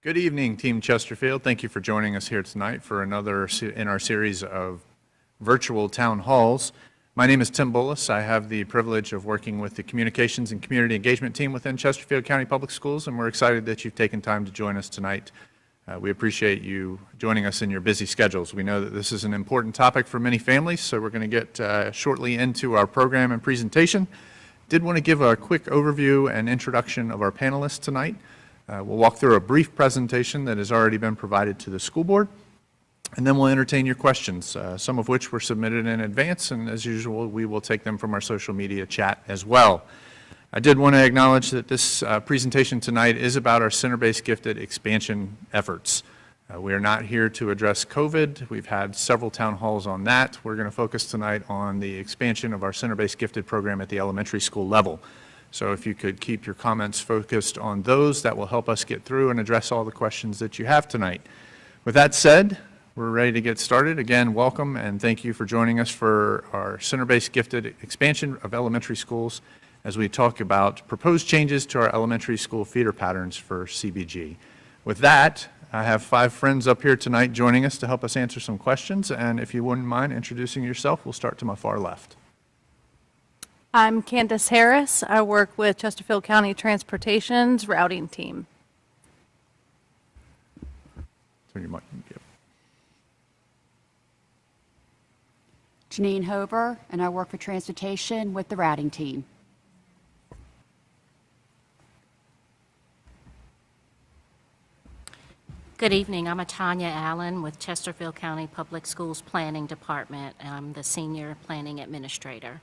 Good evening, Team Chesterfield. Thank you for joining us here tonight for another in our series of virtual town halls. My name is Tim Bullis. I have the privilege of working with the Communications and Community Engagement team within Chesterfield County Public Schools, and we're excited that you've taken time to join us tonight. We appreciate you joining us in your busy schedules. We know that this is an important topic for many families, so we're going to get shortly into our program and presentation. Did want to give a quick overview and introduction of our panelists tonight. We'll walk through a brief presentation that has already been provided to the school board, and then we'll entertain your questions, some of which were submitted in advance, and as usual, we will take them from our social media chat as well. I did want to acknowledge that this presentation tonight is about our center-based gifted expansion efforts. We are not here to address COVID. We've had several town halls on that. We're going to focus tonight on the expansion of our center-based gifted program at the elementary school level. So if you could keep your comments focused on those, that will help us get through and address all the questions that you have tonight. With that said, we're ready to get started. Again, welcome and thank you for joining us for our center-based gifted expansion of elementary schools as we talk about proposed changes to our elementary school feeder patterns for CBG. With that, I have 5 friends up here tonight joining us to help us answer some questions, and if you wouldn't mind introducing yourself, we'll start to my far left. I'm Candace Harris. I work with Chesterfield County Transportation's routing team. Turn your mic. Janine Hober, and I work for Transportation with the routing team. Good evening. I'm Tanya Allen with Chesterfield County Public Schools Planning Department. I'm the Senior Planning Administrator.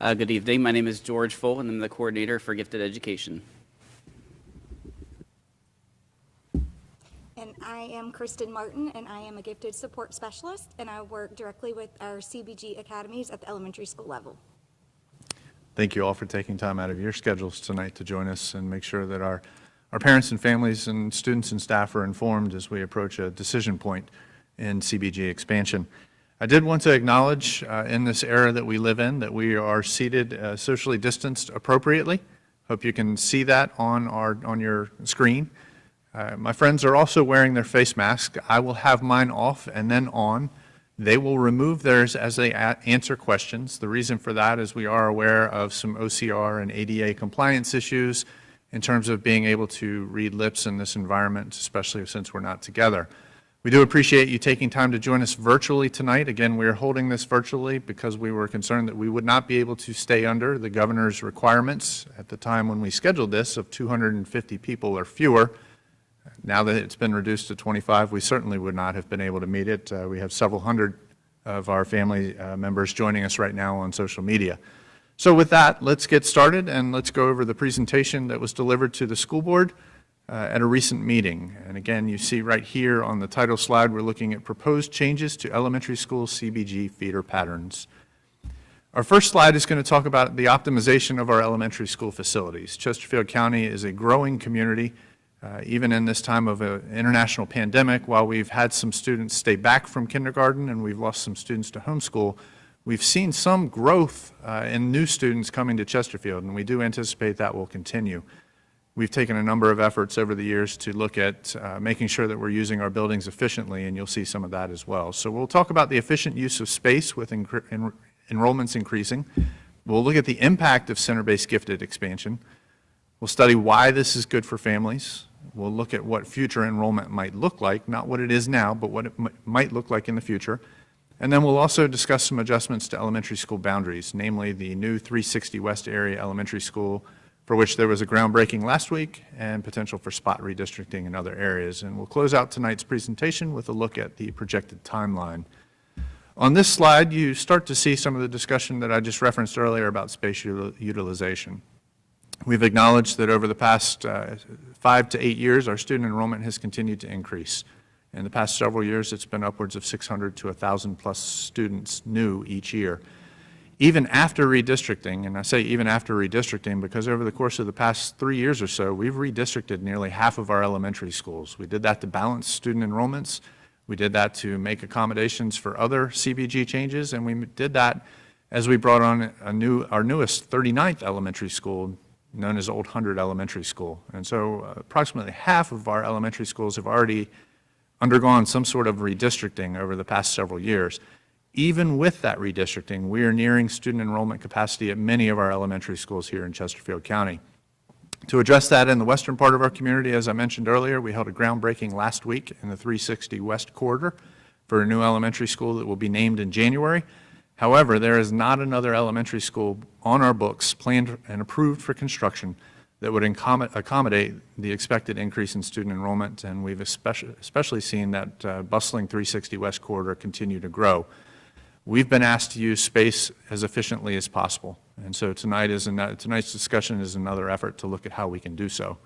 Good evening. My name is George Full, and I'm the coordinator for gifted education. And I am Kristen Martin, and I am a gifted support specialist, and I work directly with our CBG academies at the elementary school level. Thank you all for taking time out of your schedules tonight to join us and make sure that our parents and families and students and staff are informed as we approach a decision point in CBG expansion. I did want to acknowledge in this era that we live in that we are seated socially distanced appropriately. Hope you can see that on your screen. My friends are also wearing their face mask. I will have mine off and then on. They will remove theirs as they answer questions. The reason for that is we are aware of some OCR and ADA compliance issues in terms of being able to read lips in this environment, especially since we're not together. We do appreciate you taking time to join us virtually tonight. Again, we are holding this virtually because we were concerned that we would not be able to stay under the governor's requirements at the time when we scheduled this of 250 people or fewer. Now that it's been reduced to 25, we certainly would not have been able to meet it. We have several hundred of our family members joining us right now on social media. So with that, let's get started and let's go over the presentation that was delivered to the school board at a recent meeting. And again, you see right here on the title slide, we're looking at proposed changes to elementary school CBG feeder patterns. Our first slide is going to talk about the optimization of our elementary school facilities. Chesterfield County is a growing community, even in this time of an international pandemic. While we've had some students stay back from kindergarten and we've lost some students to homeschool, we've seen some growth in new students coming to Chesterfield, and we do anticipate that will continue. We've taken a number of efforts over the years to look at making sure that we're using our buildings efficiently, and you'll see some of that as well. So we'll talk about the efficient use of space with enrollments increasing. We'll look at the impact of center-based gifted expansion. We'll study why this is good for families. We'll look at what future enrollment might look like, not what it is now, but what it might look like in the future. And then we'll also discuss some adjustments to elementary school boundaries, namely the new 360 West Area Elementary School, for which there was a groundbreaking last week, and potential for spot redistricting in other areas. And we'll close out tonight's presentation with a look at the projected timeline. On this slide, you start to see some of the discussion that I just referenced earlier about space utilization. We've acknowledged that over the past 5 to 8 years, our student enrollment has continued to increase. In the past several years, it's been upwards of 600 to 1,000 plus students new each year. Even after redistricting, and I say even after redistricting because over the course of the past 3 years or so, we've redistricted nearly half of our elementary schools. We did that to balance student enrollments. We did that to make accommodations for other CBG changes, and we did that as we brought on our newest 39th elementary school known as Old 100 Elementary School. And so approximately half of our elementary schools have already undergone some sort of redistricting over the past several years. Even with that redistricting, we are nearing student enrollment capacity at many of our elementary schools here in Chesterfield County. To address that in the western part of our community, as I mentioned earlier, we held a groundbreaking last week in the 360 West Corridor for a new elementary school that will be named in January. However, there is not another elementary school on our books planned and approved for construction that would accommodate the expected increase in student enrollment, and we've especially seen that bustling 360 West Corridor continue to grow. We've been asked to use space as efficiently as possible, and so tonight's discussion is another effort to look at how we can do so.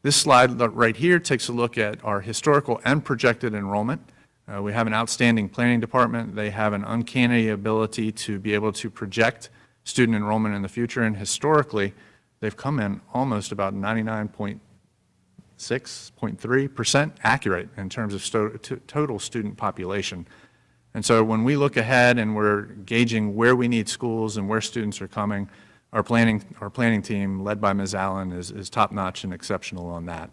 This slide right here takes a look at our historical and projected enrollment. We have an outstanding planning department. They have an uncanny ability to be able to project student enrollment in the future, and historically, they've come in almost about 99.6.3% accurate in terms of total student population. And so when we look ahead and we're gauging where we need schools and where students are coming, our planning team, led by Ms. Allen, is top-notch and exceptional on that.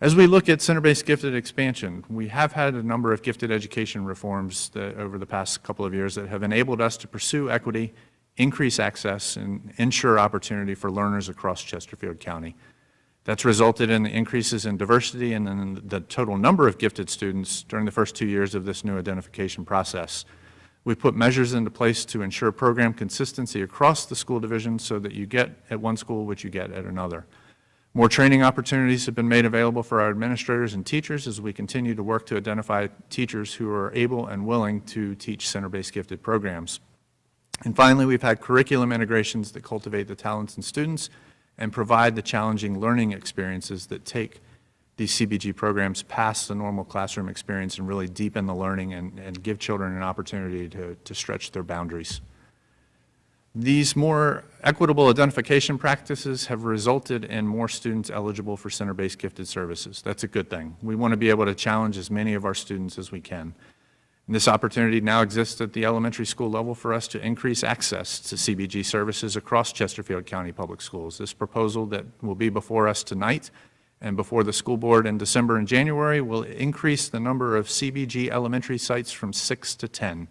As we look at center-based gifted expansion, we have had a number of gifted education reforms over the past couple of years that have enabled us to pursue equity, increase access, and ensure opportunity for learners across Chesterfield County. That's resulted in the increases in diversity and in the total number of gifted students during the first 2 years of this new identification process. We put measures into place to ensure program consistency across the school division so that you get at one school what you get at another. More training opportunities have been made available for our administrators and teachers as we continue to work to identify teachers who are able and willing to teach center-based gifted programs. And finally, we've had curriculum integrations that cultivate the talents in students and provide the challenging learning experiences that take these CBG programs past the normal classroom experience and really deepen the learning and give children an opportunity to stretch their boundaries. These more equitable identification practices have resulted in more students eligible for center-based gifted services. That's a good thing. We want to be able to challenge as many of our students as we can. And this opportunity now exists at the elementary school level for us to increase access to CBG services across Chesterfield County Public Schools. This proposal that will be before us tonight and before the school board in December and January will increase the number of CBG elementary sites from 6 to 10.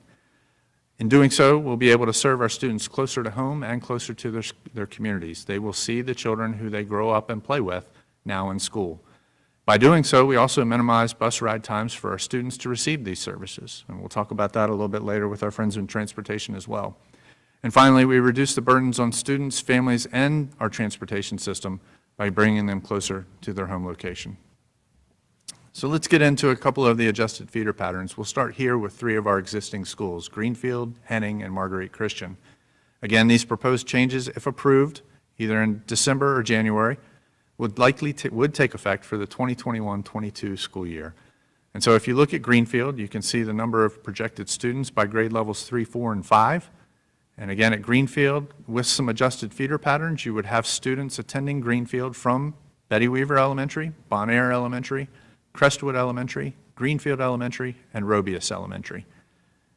In doing so, we'll be able to serve our students closer to home and closer to their communities. They will see the children who they grow up and play with now in school. By doing so, we also minimize bus ride times for our students to receive these services, and we'll talk about that a little bit later with our friends in transportation as well. And finally, we reduce the burdens on students, families, and our transportation system by bringing them closer to their home location. So let's get into a couple of the adjusted feeder patterns. We'll start here with 3 of our existing schools, Greenfield, Henning, and Marguerite Christian. Again, these proposed changes, if approved, either in December or January, would take effect for the 2021-22 school year. And so if you look at Greenfield, you can see the number of projected students by grade levels 3, 4, and 5. And again, at Greenfield, with some adjusted feeder patterns, you would have students attending Greenfield from Betty Weaver Elementary, Bon Air Elementary, Crestwood Elementary, Greenfield Elementary, and Robius Elementary.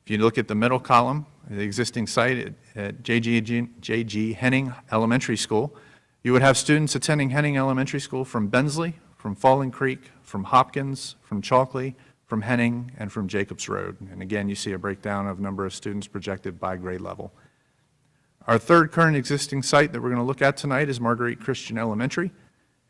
If you look at the middle column, the existing site at J.G. Henning Elementary School, you would have students attending Henning Elementary School from Bensley, from Falling Creek, from Hopkins, from Chalkley, from Henning, and from Jacobs Road. And again, you see a breakdown of number of students projected by grade level. Our third current existing site that we're going to look at tonight is Marguerite Christian Elementary.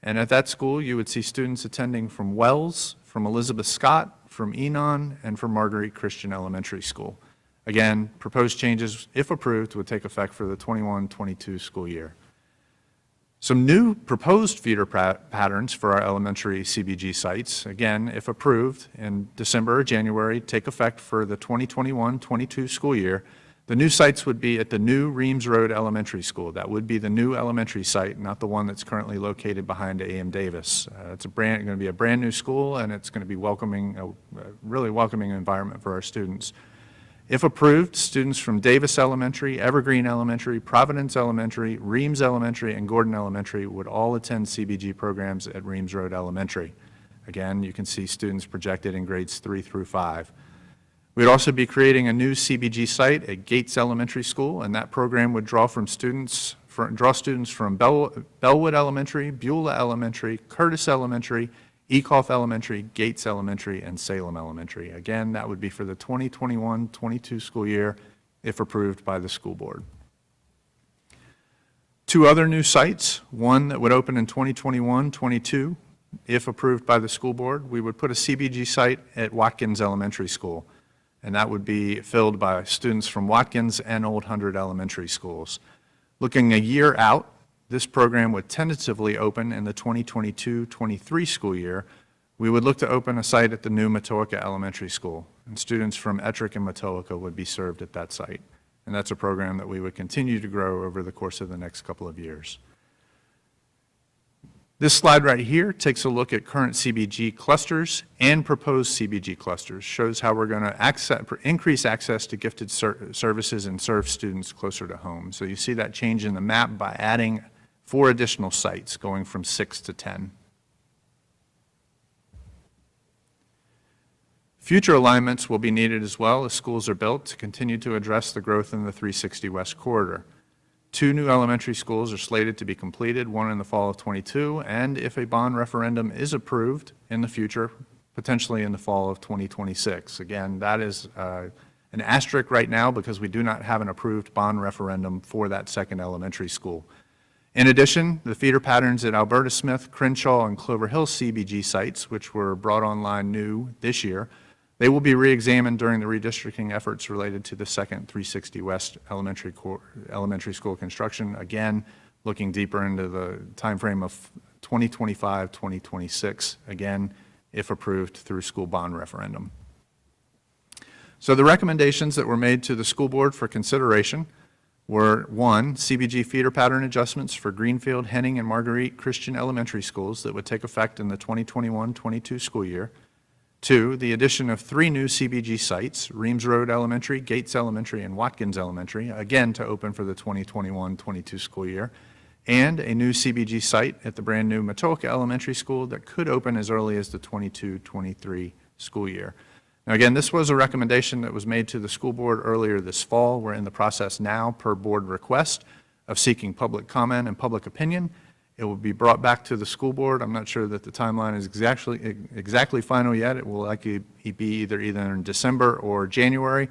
And at that school, you would see students attending from Wells, from Elizabeth Scott, from Enon, and from Marguerite Christian Elementary School. Again, proposed changes, if approved, would take effect for the 21-22 school year. Some new proposed feeder patterns for our elementary CBG sites, again, if approved in December or January, take effect for the 2021-22 school year. The new sites would be at the new Reams Road Elementary School. That would be the new elementary site, not the one that's currently located behind A.M. Davis. It's going to be a brand new school, and it's going to be a really welcoming environment for our students. If approved, students from Davis Elementary, Evergreen Elementary, Providence Elementary, Reams Elementary, and Gordon Elementary would all attend CBG programs at Reams Road Elementary. Again, you can see students projected in grades 3 through 5. We'd also be creating a new CBG site at Gates Elementary School, and that program would draw from students draw students from Bellwood Elementary, Beulah Elementary, Curtis Elementary, Ecoff Elementary, Gates Elementary, and Salem Elementary. Again, that would be for the 2021-22 school year if approved by the school board. Two other new sites, one that would open in 2021-22 if approved by the school board. We would put a CBG site at Watkins Elementary School, and that would be filled by students from Watkins and Old Hundred Elementary Schools. Looking a year out, this program would tentatively open in the 2022-23 school year. We would look to open a site at the new Matoaca Elementary School, and students from Ettrick and Matoaca would be served at that site. And that's a program that we would continue to grow over the course of the next couple of years. This slide right here takes a look at current CBG clusters and proposed CBG clusters, shows how we're going to increase access to gifted services and serve students closer to home. So you see that change in the map by adding 4 additional sites, going from 6 to 10. Future alignments will be needed as well as schools are built to continue to address the growth in the 360 West corridor. 2 new elementary schools are slated to be completed, one in the fall of '22, and if a bond referendum is approved in the future, potentially in the fall of 2026. Again, that is an asterisk right now because we do not have an approved bond referendum for that second elementary school. In addition, the feeder patterns at Alberta Smith, Crenshaw, and Clover Hill CBG sites, which were brought online new this year, they will be re-examined during the redistricting efforts related to the second 360 West elementary school construction, again, looking deeper into the timeframe of 2025-2026, again, if approved through school bond referendum. So the recommendations that were made to the school board for consideration were 1, CBG feeder pattern adjustments for Greenfield, Henning, and Marguerite Christian Elementary Schools that would take effect in the 2021-22 school year. 2, the addition of 3 new CBG sites, Reams Road Elementary, Gates Elementary, and Watkins Elementary, again to open for the 2021-22 school year, and a new CBG site at the brand new Matoaca Elementary School that could open as early as the 22-23 school year. Now again, this was a recommendation that was made to the school board earlier this fall. We're in the process now, per board request, of seeking public comment and public opinion. It will be brought back to the school board. I'm not sure that the timeline is exactly final yet. It will likely be either in December or January,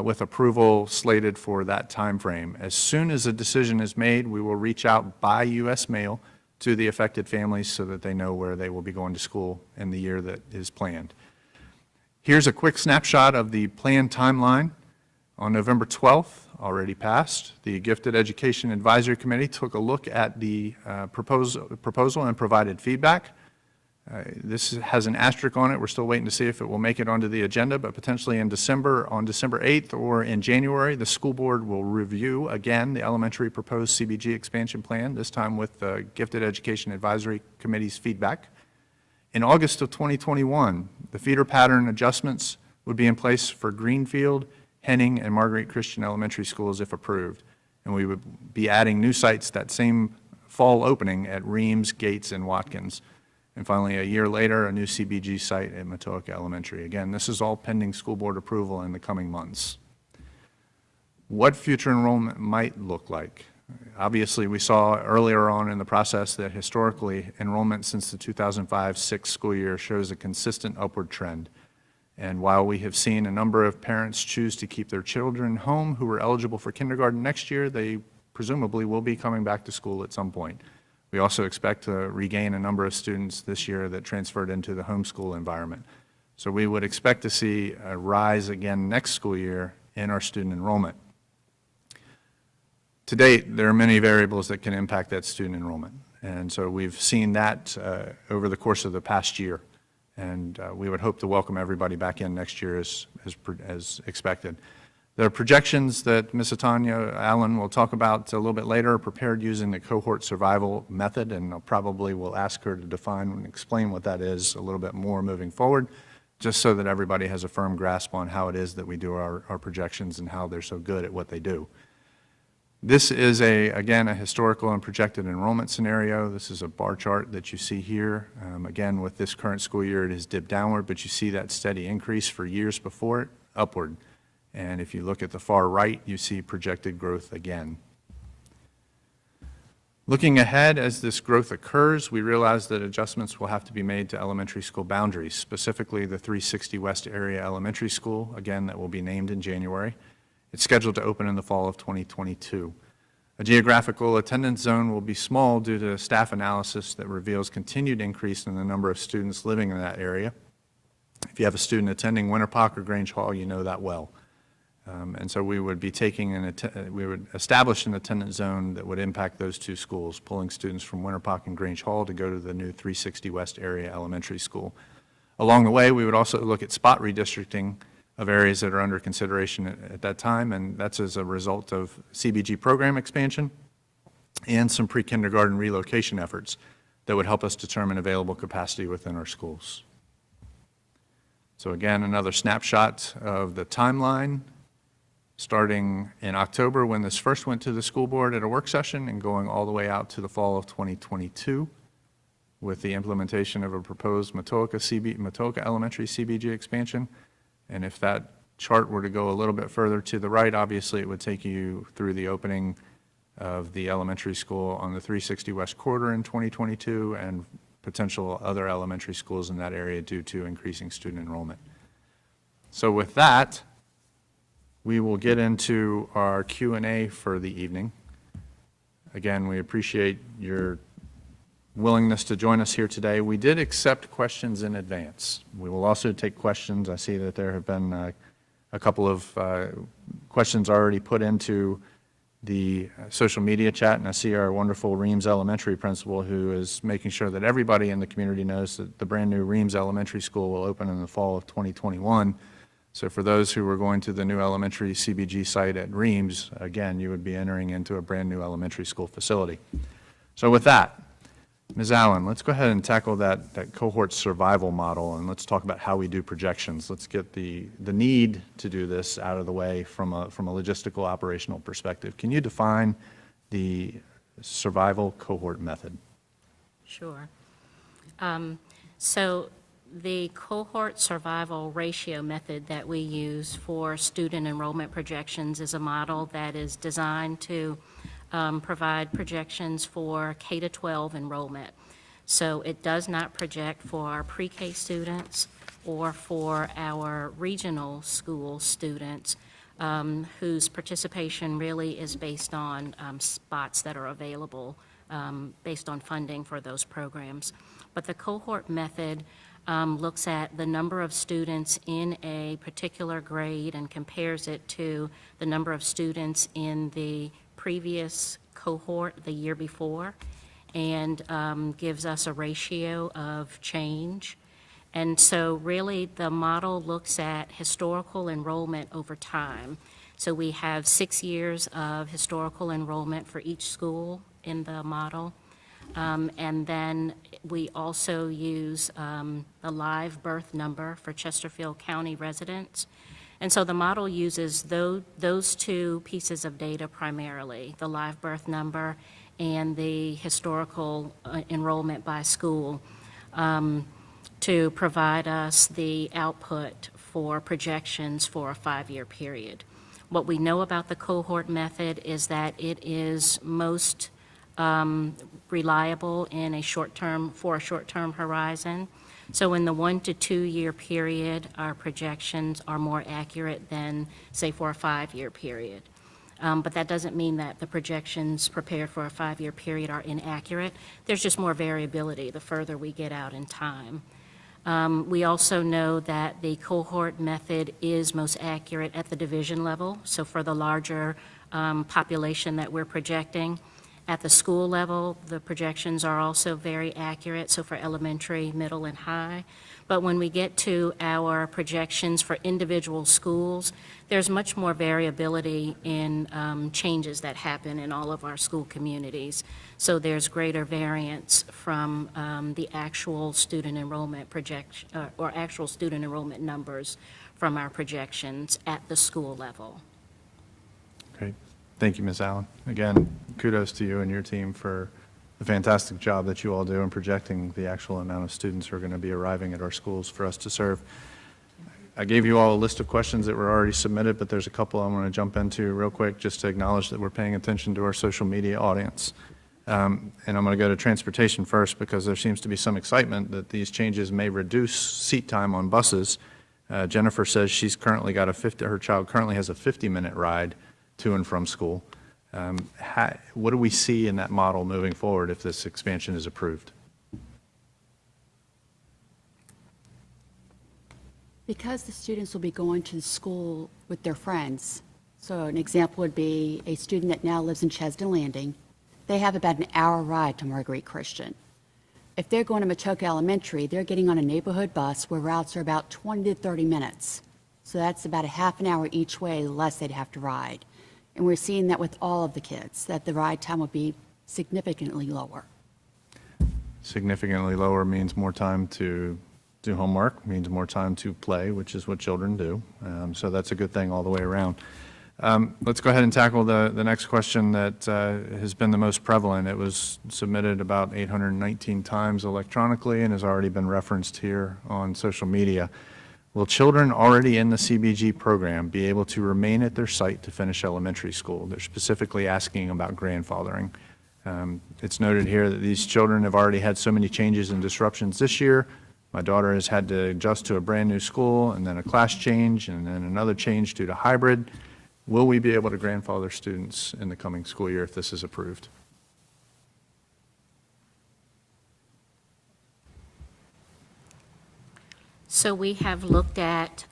with approval slated for that time frame. As soon as a decision is made, we will reach out by U.S. mail to the affected families so that they know where they will be going to school in the year that is planned. Here's a quick snapshot of the planned timeline. On November 12th, already passed, the Gifted Education Advisory Committee took a look at the proposal and provided feedback. This has an asterisk on it. We're still waiting to see if it will make it onto the agenda, but potentially in December, on December 8th or in January, the school board will review again the elementary proposed CBG expansion plan, this time with the Gifted Education Advisory Committee's feedback. In August of 2021, the feeder pattern adjustments would be in place for Greenfield, Henning, and Marguerite Christian Elementary Schools if approved. And we would be adding new sites that same fall opening at Reams, Gates, and Watkins. And finally, a year later, a new CBG site at Matoaca Elementary. Again, this is all pending school board approval in the coming months. What future enrollment might look like? Obviously, we saw earlier on in the process that historically enrollment since the 2005-06 school year shows a consistent upward trend. And while we have seen a number of parents choose to keep their children home who are eligible for kindergarten next year, they presumably will be coming back to school at some point. We also expect to regain a number of students this year that transferred into the homeschool environment. So we would expect to see a rise again next school year in our student enrollment. To date, there are many variables that can impact that student enrollment. And so we've seen that over the course of the past year. And we would hope to welcome everybody back in next year as expected. The projections that Ms. Tanya Allen will talk about a little bit later are prepared using the cohort survival method, and I probably will ask her to define and explain what that is a little bit more moving forward, just so that everybody has a firm grasp on how it is that we do our projections and how they're so good at what they do. This is, again, a historical and projected enrollment scenario. This is a bar chart that you see here. Again, with this current school year, it has dipped downward, but you see that steady increase for years before it, upward. And if you look at the far right, you see projected growth again. Looking ahead, as this growth occurs, we realize that adjustments will have to be made to elementary school boundaries, specifically the 360 West Area Elementary School, again, that will be named in January. It's scheduled to open in the fall of 2022. A geographical attendance zone will be small due to staff analysis that reveals continued increase in the number of students living in that area. If you have a student attending Winterpock or Grange Hall, you know that well. And so we would be we would establish an attendance zone that would impact those two schools, pulling students from Winterpock and Grange Hall to go to the new 360 West Area Elementary School. Along the way, we would also look at spot redistricting of areas that are under consideration at that time, and that's as a result of CBG program expansion and some pre-kindergarten relocation efforts that would help us determine available capacity within our schools. So again, another snapshot of the timeline, starting in October when this first went to the school board at a work session and going all the way out to the fall of 2022 with the implementation of a proposed Matoaca Elementary CBG expansion. And if that chart were to go a little bit further to the right, obviously it would take you through the opening of the elementary school on the 360 West Corridor in 2022 and potential other elementary schools in that area due to increasing student enrollment. So with that, we will get into our Q&A for the evening. Again, we appreciate your willingness to join us here today. We did accept questions in advance. We will also take questions. I see that there have been a couple of questions already put into the social media chat, and I see our wonderful Reams Elementary principal who is making sure that everybody in the community knows that the brand new Reams Elementary School will open in the fall of 2021. So for those who are going to the new elementary CBG site at Reams, again, you would be entering into a brand new elementary school facility. So with that, Ms. Allen, let's go ahead and tackle that cohort survival model, and let's talk about how we do projections. Let's get the need to do this out of the way from a logistical operational perspective. Can you define the survival cohort method? Sure. So the cohort survival ratio method that we use for student enrollment projections is a model that is designed to provide projections for K-12 enrollment. So it does not project for our pre-K students or for our regional school students whose participation really is based on spots that are available based on funding for those programs. But the cohort method looks at the number of students in a particular grade and compares it to the number of students in the previous cohort the year before, and gives us a ratio of change. And so really the model looks at historical enrollment over time. So we have 6 years of historical enrollment for each school in the model. And then we also use the live birth number for Chesterfield County residents. And so the model uses those two pieces of data primarily, the live birth number and the historical enrollment by school, to provide us the output for projections for a 5-year period. What we know about the cohort method is that it is most reliable in a short-term horizon. So in the 1 to 2 year period, our projections are more accurate than, say, for a 5-year period. But that doesn't mean that the projections prepared for a 5-year period are inaccurate. There's just more variability the further we get out in time. We also know that the cohort method is most accurate at the division level. So for the larger population that we're projecting, at the school level, the projections are also very accurate, so for elementary, middle, and high. But when we get to our projections for individual schools, there's much more variability in changes that happen in all of our school communities. So there's greater variance from the actual student enrollment projection, or actual student enrollment numbers from our projections at the school level. Great. Thank you, Ms. Allen. Again, kudos to you and your team for the fantastic job that you all do in projecting the actual amount of students who are going to be arriving at our schools for us to serve. I gave you all a list of questions that were already submitted, but there's a couple I want to jump into real quick just to acknowledge that we're paying attention to our social media audience. And I'm going to go to transportation first because there seems to be some excitement that these changes may reduce seat time on buses. Jennifer says she's currently got her child currently has a 50-minute ride to and from school. What do we see in that model moving forward if this expansion is approved? Because the students will be going to school with their friends, so an example would be a student that now lives in Chesden Landing, they have about an hour ride to Marguerite Christian. If they're going to Matoaca Elementary, they're getting on a neighborhood bus where routes are about 20 to 30 minutes. So that's about a half an hour each way less they'd have to ride. And we're seeing that with all of the kids, that the ride time will be significantly lower. Significantly lower means more time to do homework, means more time to play, which is what children do. So that's a good thing all the way around. Let's go ahead and tackle the next question that has been the most prevalent. It was submitted about 819 times electronically and has already been referenced here on social media. Will children already in the CBG program be able to remain at their site to finish elementary school? They're specifically asking about grandfathering. It's noted here that these children have already had so many changes and disruptions this year. My daughter has had to adjust to a brand new school and then a class change and then another change due to hybrid. Will we be able to grandfather students in the coming school year if this is approved? So we have looked at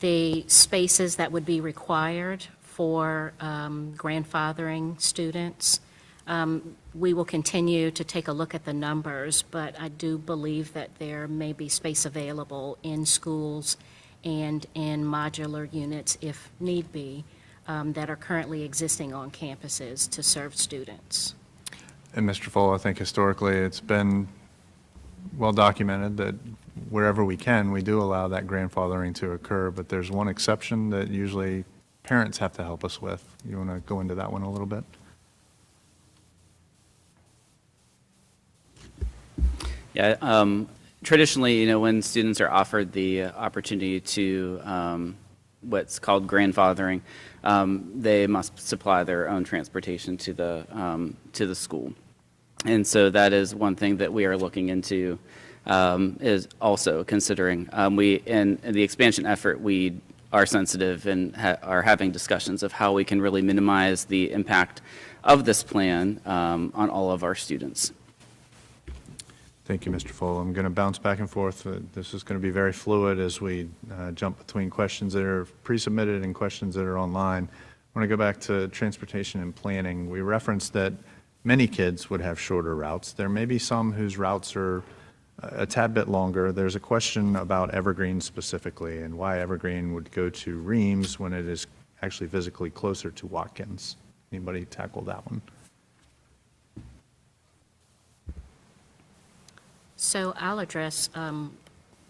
the spaces that would be required for grandfathering students. We will continue to take a look at the numbers, but I do believe that there may be space available in schools and in modular units, if need be, that are currently existing on campuses to serve students. And Mr. Full, I think historically it's been well documented that wherever we can, we do allow that grandfathering to occur, but there's one exception that usually parents have to help us with. You want to go into that one a little bit? Yeah, traditionally, when students are offered the opportunity to what's called grandfathering, they must supply their own transportation to the school. And so that is one thing that we are looking into, is also considering. In the expansion effort, we are sensitive and are having discussions of how we can really minimize the impact of this plan on all of our students. Thank you, Mr. Full. I'm going to bounce back and forth. This is going to be very fluid as we jump between questions that are pre-submitted and questions that are online. I want to go back to transportation and planning. We referenced that many kids would have shorter routes. There may be some whose routes are a tad bit longer. There's a question about Evergreen specifically and why Evergreen would go to Reams when it is actually physically closer to Watkins. Anybody tackle that one? So I'll address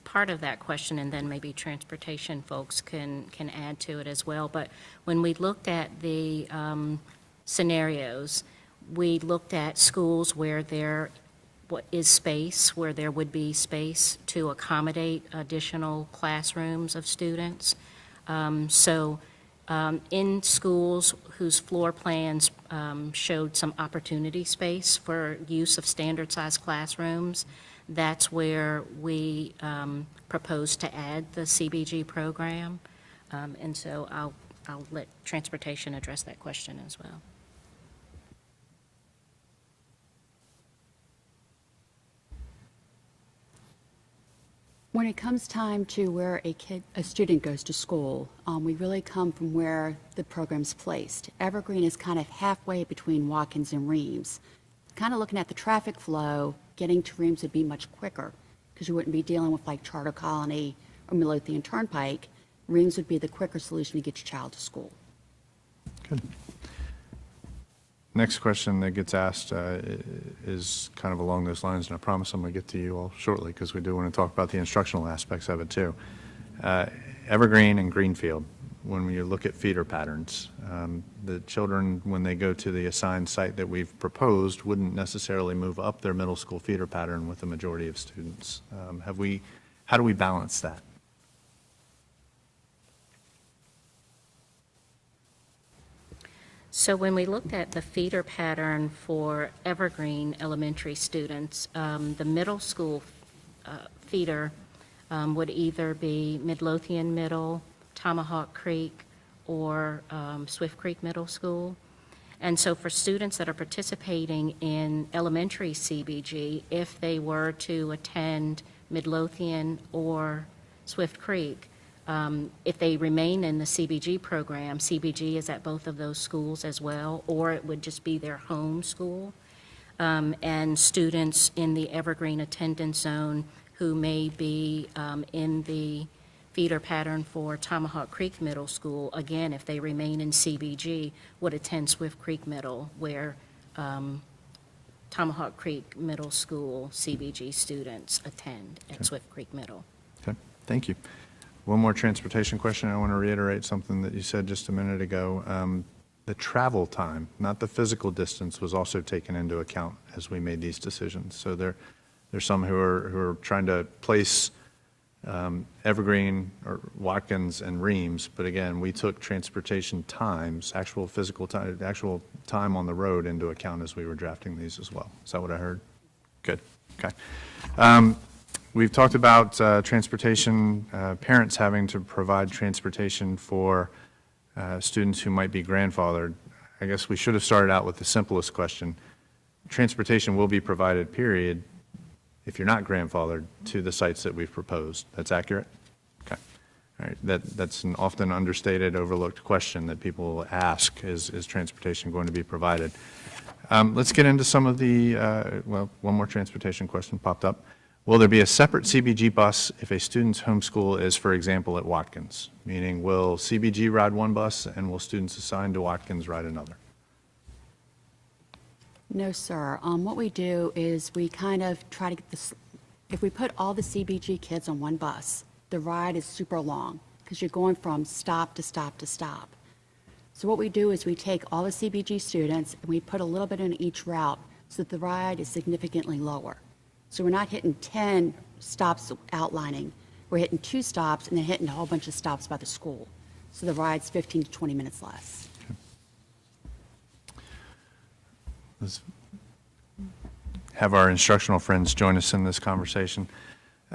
part of that question, and then maybe transportation folks can add to it as well. But when we looked at the scenarios, we looked at schools where there is space, where there would be space to accommodate additional classrooms of students. In schools whose floor plans showed some opportunity space for use of standard size classrooms, that's where we propose to add the CBG program. And so I'll let transportation address that question as well. When it comes time to where a student goes to school, we really come from where the program's placed. Evergreen is kind of halfway between Watkins and Reams. Kind of looking at the traffic flow, getting to Reams would be much quicker because you wouldn't be dealing with like Charter Colony or Midlothian Turnpike. Reams would be the quicker solution to get your child to school. Good. Next question that gets asked is kind of along those lines, and I promise I'm going to get to you all shortly because we do want to talk about the instructional aspects of it too. Evergreen and Greenfield, when you look at feeder patterns, the children, when they go to the assigned site that we've proposed, wouldn't necessarily move up their middle school feeder pattern with the majority of students. How do we balance that? So when we looked at the feeder pattern for Evergreen Elementary students, the middle school feeder would either be Midlothian Middle, Tomahawk Creek, or Swift Creek Middle School. And so for students that are participating in elementary CBG, if they were to attend Midlothian or Swift Creek, if they remain in the CBG program, CBG is at both of those schools as well, or it would just be their home school. And students in the Evergreen attendance zone who may be in the feeder pattern for Tomahawk Creek Middle School, again, if they remain in CBG, would attend Swift Creek Middle, where Tomahawk Creek Middle School CBG students attend at Swift Creek Middle. Okay, thank you. One more transportation question. I want to reiterate something that you said just a minute ago. The travel time, not the physical distance, was also taken into account as we made these decisions. So there's some who are trying to place Evergreen or Watkins and Reams, but again, we took transportation times, actual physical time, actual time on the road into account as we were drafting these as well. Is that what I heard? Good. Okay. We've talked about transportation, parents having to provide transportation for students who might be grandfathered. I guess we should have started out with the simplest question. Transportation will be provided, period, if you're not grandfathered, to the sites that we've proposed. That's accurate? Okay. All right. That's an often understated, overlooked question that people ask, is transportation going to be provided? Let's get into some of the, well, one more transportation question popped up. Will there be a separate CBG bus if a student's home school is, for example, at Watkins? Meaning, will CBG ride one bus and will students assigned to Watkins ride another? No, sir. What we do is we kind of try to get this, if we put all the CBG kids on one bus, the ride is super long because you're going from stop to stop to stop. So what we do is we take all the CBG students and we put a little bit in each route so that the ride is significantly lower. So we're not hitting 10 stops outlining. We're hitting 2 stops and then hitting a whole bunch of stops by the school. So the ride's 15 to 20 minutes less. Let's have our instructional friends join us in this conversation.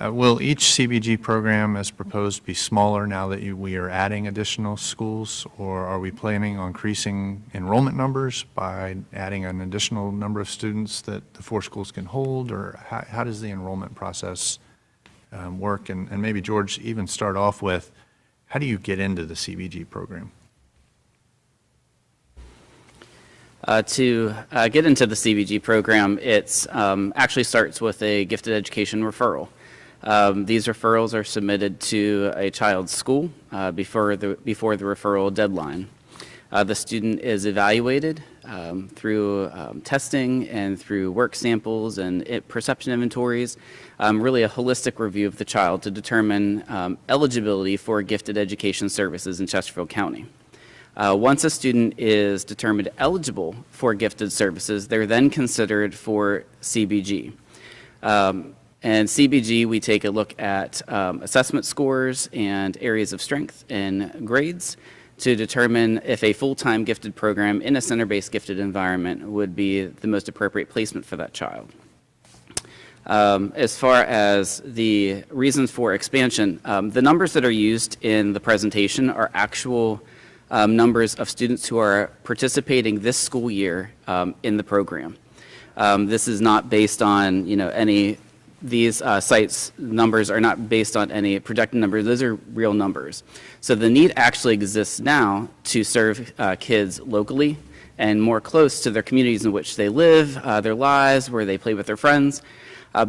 Will each CBG program as proposed be smaller now that we are adding additional schools, or are we planning on increasing enrollment numbers by adding an additional number of students that the 4 schools can hold, or how does the enrollment process work? And maybe, George, even start off with, how do you get into the CBG program? To get into the CBG program, it's actually starts with a gifted education referral. These referrals are submitted to a child's school before the referral deadline. The student is evaluated through testing and through work samples and perception inventories, really a holistic review of the child to determine eligibility for gifted education services in Chesterfield County. Once a student is determined eligible for gifted services, they're then considered for CBG. And CBG, we take a look at assessment scores and areas of strength and grades to determine if a full-time gifted program in a center-based gifted environment would be the most appropriate placement for that child. As far as the reasons for expansion, the numbers that are used in the presentation are actual numbers of students who are participating this school year in the program. This is not based on, these sites numbers are not based on any projected numbers. Those are real numbers. So the need actually exists now to serve kids locally and more close to their communities in which they live, their lives, where they play with their friends.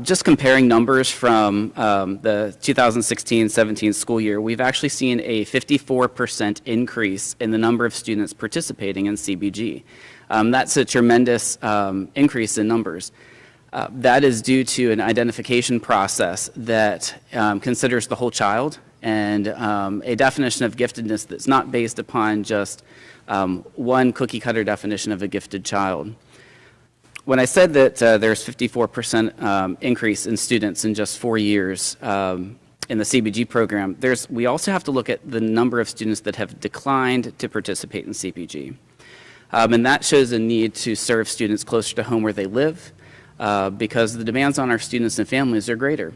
Just comparing numbers from the 2016-17 school year, we've actually seen a 54% increase in the number of students participating in CBG. That's a tremendous increase in numbers. That is due to an identification process that considers the whole child and a definition of giftedness that's not based upon just one cookie-cutter definition of a gifted child. When I said that there's 54% increase in students in just 4 years in the CBG program, we also have to look at the number of students that have declined to participate in CBG. And that shows a need to serve students closer to home where they live, because the demands on our students and families are greater.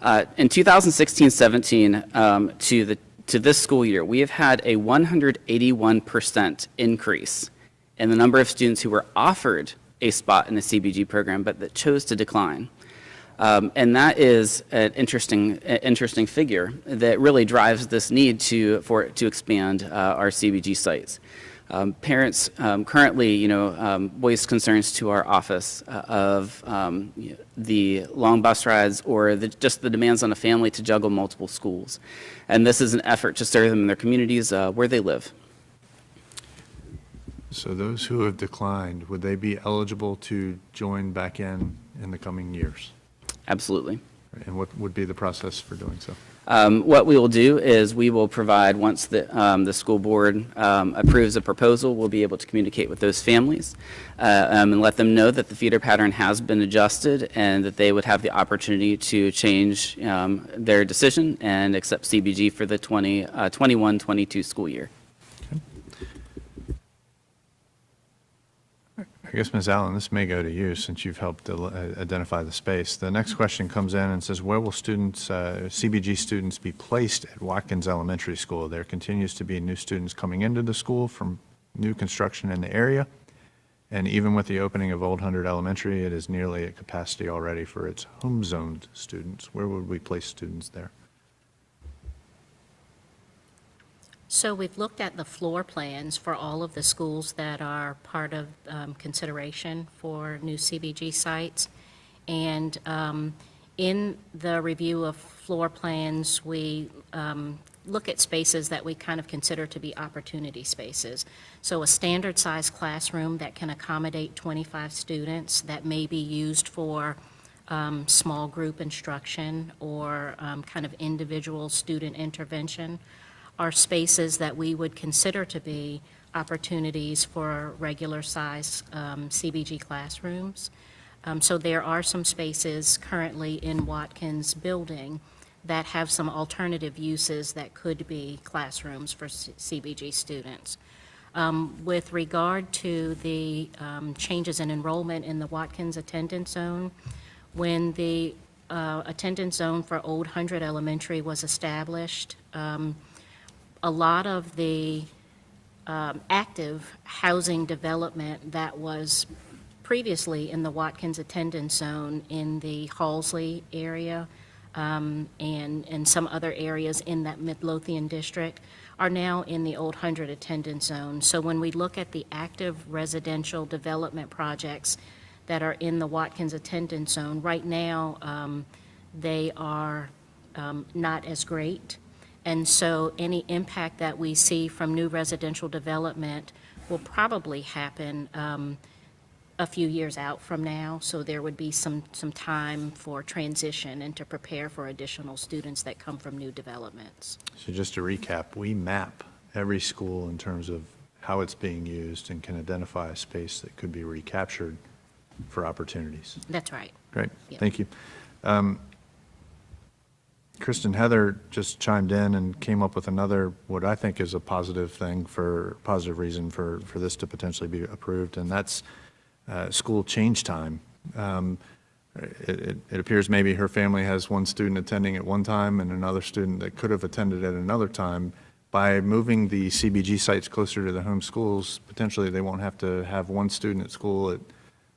In 2016-17 to this school year, we have had a 181% increase in the number of students who were offered a spot in the CBG program, but that chose to decline. And that is an interesting figure that really drives this need to expand our CBG sites. Parents currently, voice concerns to our office of the long bus rides or just the demands on a family to juggle multiple schools. And this is an effort to serve them in their communities where they live. So those who have declined, would they be eligible to join back in the coming years? Absolutely. And what would be the process for doing so? What we will do is we will provide, once the school board approves a proposal, we'll be able to communicate with those families and let them know that the feeder pattern has been adjusted and that they would have the opportunity to change their decision and accept CBG for the 21-22 school year. I guess, Ms. Allen, this may go to you since you've helped identify the space. The next question comes in and says, where will students, CBG students, be placed at Watkins Elementary School? There continues to be new students coming into the school from new construction in the area. And even with the opening of Old Hundred Elementary, it is nearly at capacity already for its home-zoned students. Where would we place students there? So we've looked at the floor plans for all of the schools that are part of consideration for new CBG sites. And in the review of floor plans, we look at spaces that we kind of consider to be opportunity spaces. So a standard size classroom that can accommodate 25 students that may be used for small group instruction or kind of individual student intervention are spaces that we would consider to be opportunities for regular size CBG classrooms. So there are some spaces currently in Watkins building that have some alternative uses that could be classrooms for CBG students. With regard to the changes in enrollment in the Watkins attendance zone, when the attendance zone for Old Hundred Elementary was established, a lot of the active housing development that was previously in the Watkins attendance zone in the Halsley area and some other areas in that Midlothian district are now in the Old Hundred attendance zone. So when we look at the active residential development projects that are in the Watkins attendance zone, right now they are not as great. And so any impact that we see from new residential development will probably happen a few years out from now. So there would be some time for transition and to prepare for additional students that come from new developments. So just to recap, we map every school in terms of how it's being used and can identify a space that could be recaptured for opportunities. That's right. Great, Yep. thank you. Kristen, Heather just chimed in and came up with another, what I think is a positive reason for this to potentially be approved, and that's school change time. It appears maybe her family has one student attending at one time and another student that could have attended at another time. By moving the CBG sites closer to the home schools, potentially they won't have to have one student at school at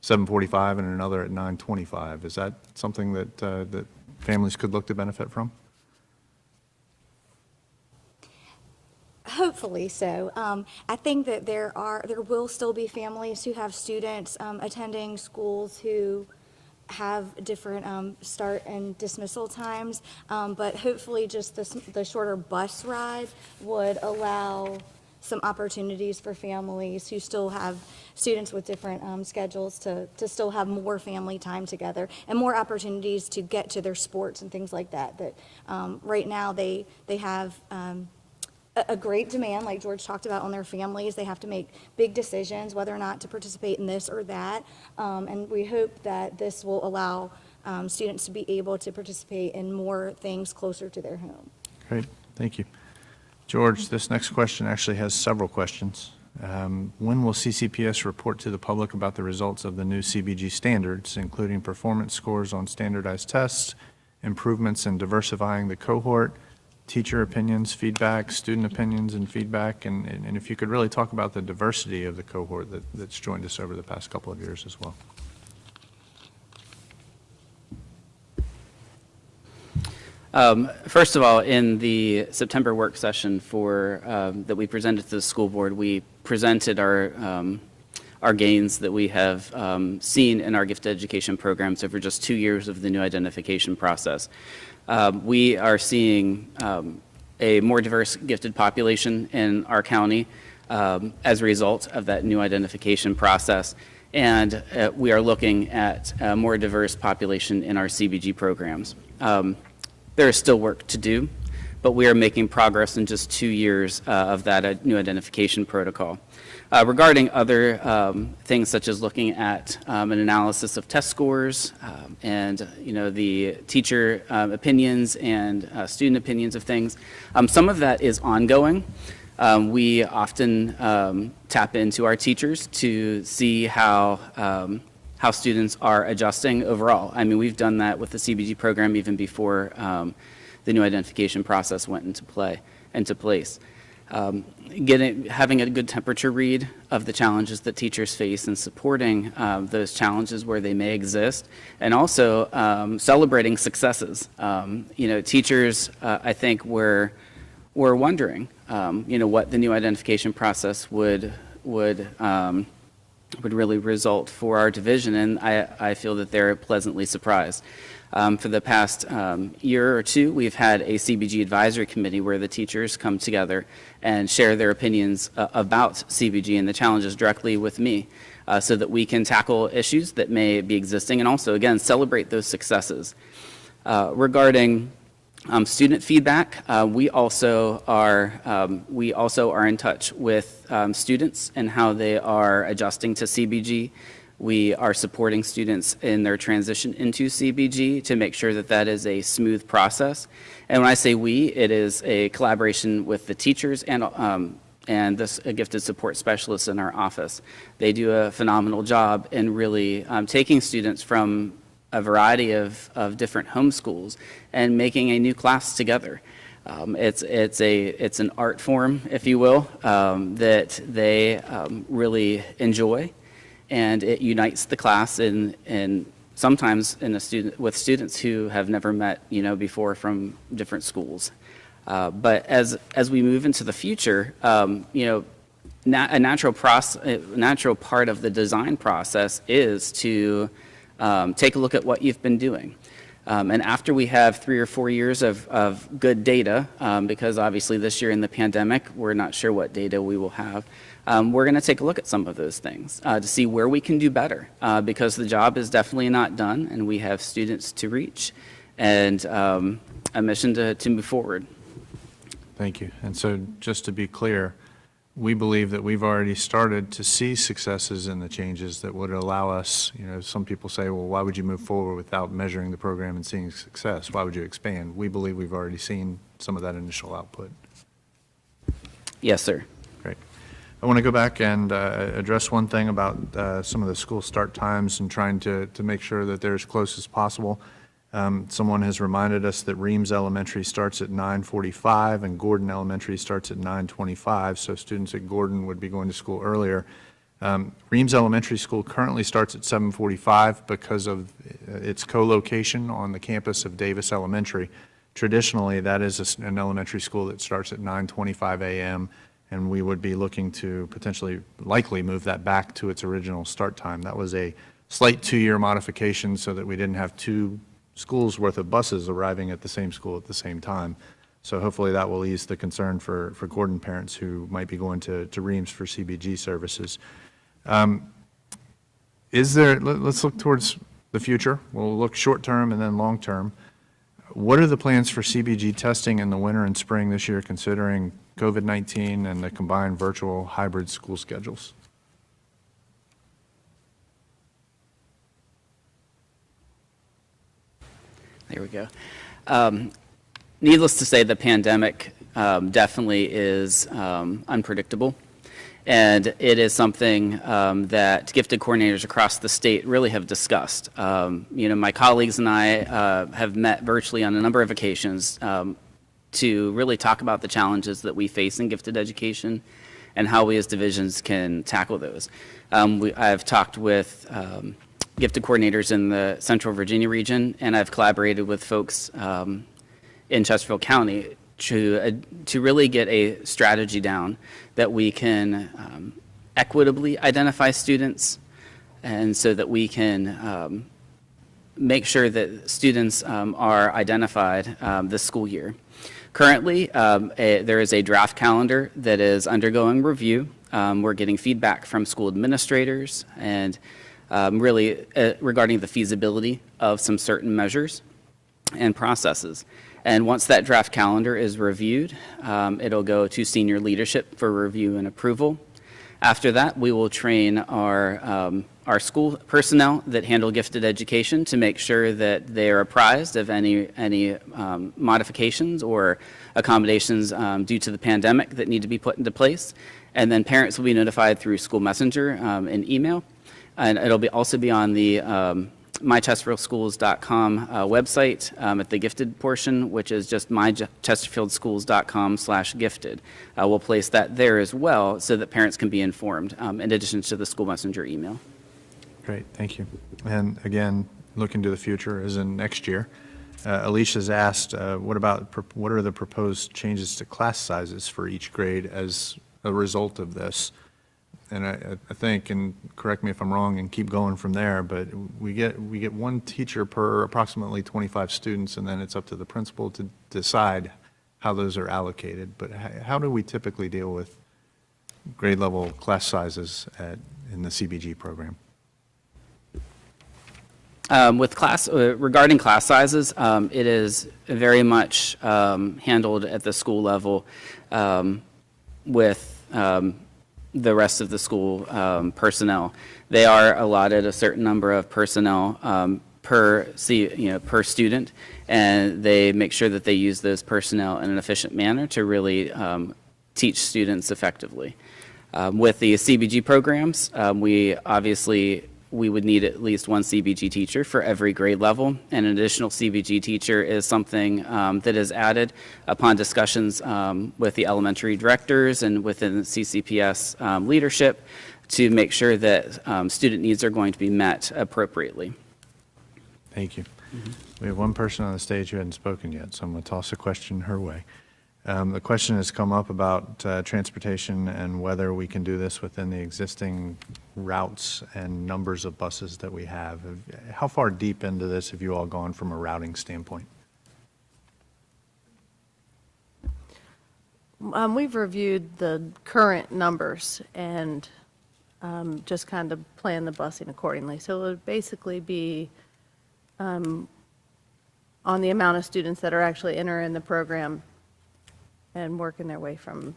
7:45 and another at 9:25. Is that something that families could look to benefit from? Hopefully so. I think that there will still be families who have students attending schools who have different start and dismissal times, but hopefully just the shorter bus ride would allow some opportunities for families who still have students with different schedules to still have more family time together and more opportunities to get to their sports and things like that. That right now they have a great demand, like George talked about, on their families. They have to make big decisions whether or not to participate in this or that, and we hope that this will allow students to be able to participate in more things closer to their home. Great, thank you. George, this next question actually has several questions. When will CCPS report to the public about the results of the new CBG standards, including performance scores on standardized tests, improvements in diversifying the cohort, teacher opinions, feedback, student opinions and feedback, and if you could really talk about the diversity of the cohort that's joined us over the past couple of years as well. First of all, in the September work session that we presented to the school board, we presented our gains that we have seen in our gifted education programs over just 2 years of the new identification process. We are seeing a more diverse gifted population in our county as a result of that new identification process, and we are looking at a more diverse population in our CBG programs. There is still work to do, but we are making progress in just 2 years of that new identification protocol. Regarding other things such as looking at an analysis of test scores and the teacher opinions and student opinions of things, some of that is ongoing. We often tap into our teachers to see how students are adjusting overall. I mean, we've done that with the CBG program even before the new identification process went into place. Having a good temperature read of the challenges that teachers face and supporting those challenges where they may exist, and also celebrating successes. Teachers, I think, were wondering, what the new identification process would really result for our division, and I feel that they're pleasantly surprised. For the past year or two, we've had a CBG advisory committee where the teachers come together and share their opinions about CBG and the challenges directly with me so that we can tackle issues that may be existing and also, again, celebrate those successes. Regarding student feedback, we also are in touch with students and how they are adjusting to CBG. We are supporting students in their transition into CBG to make sure that that is a smooth process. And when I say we, it is a collaboration with the teachers and the gifted support specialists in our office. They do a phenomenal job in really taking students from a variety of different homeschools and making a new class together. It's an art form, if you will, that they really enjoy, and it unites the class in sometimes with students who have never met before from different schools. But as we move into the future, a natural part of the design process is to take a look at what you've been doing. And after we have 3 or 4 years of good data, because obviously this year in the pandemic, we're not sure what data we will have, we're going to take a look at some of those things to see where we can do better, because the job is definitely not done, and we have students to reach and a mission to move forward. Thank you. And so just to be clear, we believe that we've already started to see successes in the changes that would allow us, some people say, well, why would you move forward without measuring the program and seeing success? Why would you expand? We believe we've already seen some of that initial output. Yes, sir. Great. I want to go back and address one thing about some of the school start times and trying to make sure that they're as close as possible. Someone has reminded us that Reams Elementary starts at 9:45 and Gordon Elementary starts at 9:25, so students at Gordon would be going to school earlier. Reams Elementary School currently starts at 7:45 because of its co-location on the campus of Davis Elementary. Traditionally, that is an elementary school that starts at 9:25 a.m., and we would be looking to likely move that back to its original start time. That was a slight 2-year modification so that we didn't have 2 schools worth of buses arriving at the same school at the same time. So hopefully that will ease the concern for Gordon parents who might be going to Reams for CBG services. Let's look towards the future. We'll look short term and then long term. What are the plans for CBG testing in the winter and spring this year, considering COVID-19 and the combined virtual hybrid school schedules? There we go. Needless to say, the pandemic definitely is unpredictable, And it is something that gifted coordinators across the state really have discussed. My colleagues and I have met virtually on a number of occasions to really talk about the challenges that we face in gifted education and how we as divisions can tackle those. I've talked with gifted coordinators in the Central Virginia region, and I've collaborated with folks in Chesterfield County to really get a strategy down that we can equitably identify students, and so that we can make sure that students are identified this school year. Currently, there is a draft calendar that is undergoing review. We're getting feedback from school administrators and really regarding the feasibility of some certain measures and processes. And once that draft calendar is reviewed, it'll go to senior leadership for review and approval. After that, we will train our school personnel that handle gifted education to make sure that they are apprised of any modifications or accommodations due to the pandemic that need to be put into place. And then parents will be notified through school messenger and email. And it'll also be on the mychesterfieldschools.com website at the gifted portion, which is just mychesterfieldschools.com/gifted. We'll place that there as well so that parents can be informed in addition to the school messenger email. Great, thank you. And again, looking to the future, as in next year, Alicia's asked, what are the proposed changes to class sizes for each grade as a result of this? And I think, and correct me if I'm wrong and keep going from there, but we get one teacher per approximately 25 students, and then it's up to the principal to decide how those are allocated. But how do we typically deal with grade level class sizes in the CBG program? Regarding class sizes, it is very much handled at the school level with the rest of the school personnel. They are allotted a certain number of personnel per student, and they make sure that they use those personnel in an efficient manner to really teach students effectively. With the CBG programs, we would need at least one CBG teacher for every grade level, and an additional CBG teacher is something that is added upon discussions with the elementary directors and within the CCPS leadership to make sure that student needs are going to be met appropriately. Thank you. We have one person on the stage who hadn't spoken yet, so I'm going to toss a question her way. The question has come up about transportation and whether we can do this within the existing routes and numbers of buses that we have. How far deep into this have you all gone from a routing standpoint? We've reviewed the current numbers and just kind of plan the busing accordingly. So it would basically be on the amount of students that are actually entering the program and working their way from